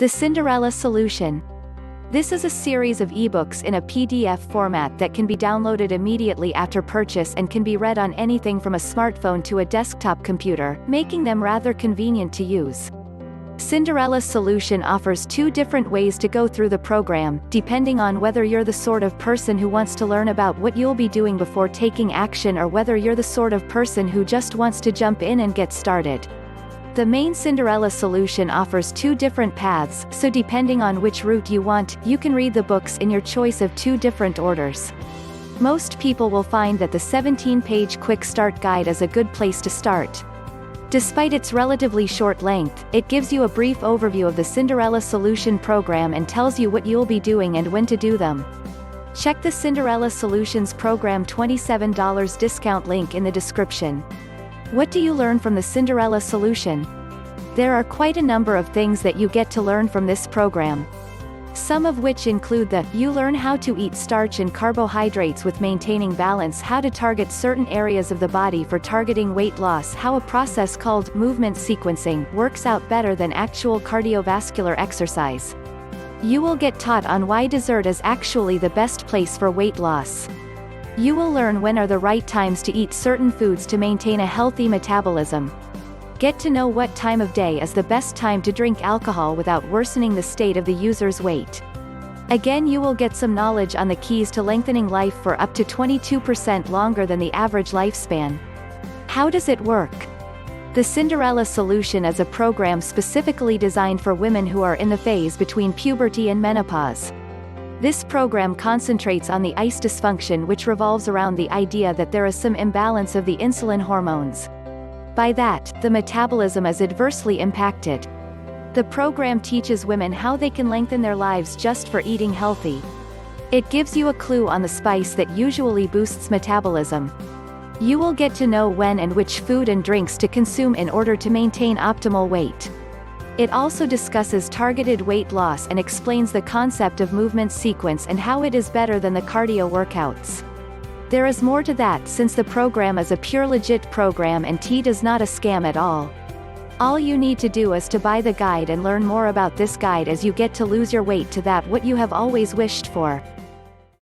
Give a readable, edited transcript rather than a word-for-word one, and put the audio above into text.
The Cinderella Solution. This is a series of ebooks in a PDF format that can be downloaded immediately after purchase and can be read on anything from a smartphone to a desktop computer, making them rather convenient to use. Cinderella Solution offers two different ways to go through the program, depending on whether you're the sort of person who wants to learn about what you'll be doing before taking action or whether you're the sort of person who just wants to jump in and get started. The main Cinderella Solution offers two different paths, so depending on which route you want, you can read the books in your choice of two different orders. Most people will find that the 17-page Quick Start Guide is a good place to start. Despite its relatively short length, it gives you a brief overview of the Cinderella Solution program and tells you what you'll be doing and when to do them. Check the Cinderella Solutions program $27 discount link in the description. What do you learn from the Cinderella Solution? There are quite a number of things that you get to learn from this program. Some of which include you learn how to eat starch and carbohydrates with maintaining balance, how to target certain areas of the body for targeting weight loss, how a process called movement sequencing works out better than actual cardiovascular exercise. You will get taught on why dessert is actually the best place for weight loss. You will learn when are the right times to eat certain foods to maintain a healthy metabolism. Get to know what time of day is the best time to drink alcohol without worsening the state of the user's weight. Again, you will get some knowledge on the keys to lengthening life for up to 22% longer than the average lifespan. How does it work? The Cinderella Solution is a program specifically designed for women who are in the phase between puberty and menopause. This program concentrates on the ICE dysfunction, which revolves around the idea that there is some imbalance of the insulin hormones. By that, the metabolism is adversely impacted. The program teaches women how they can lengthen their lives just for eating healthy. It gives you a clue on the spice that usually boosts metabolism. You will get to know when and which food and drinks to consume in order to maintain optimal weight. It also discusses targeted weight loss and explains the concept of movement sequence and how it is better than the cardio workouts. There is more to that, since the program is a pure legit program and tea does not a scam at all. All you need to do is to buy the guide and learn more about this guide as you get to lose your weight to that what you have always wished for.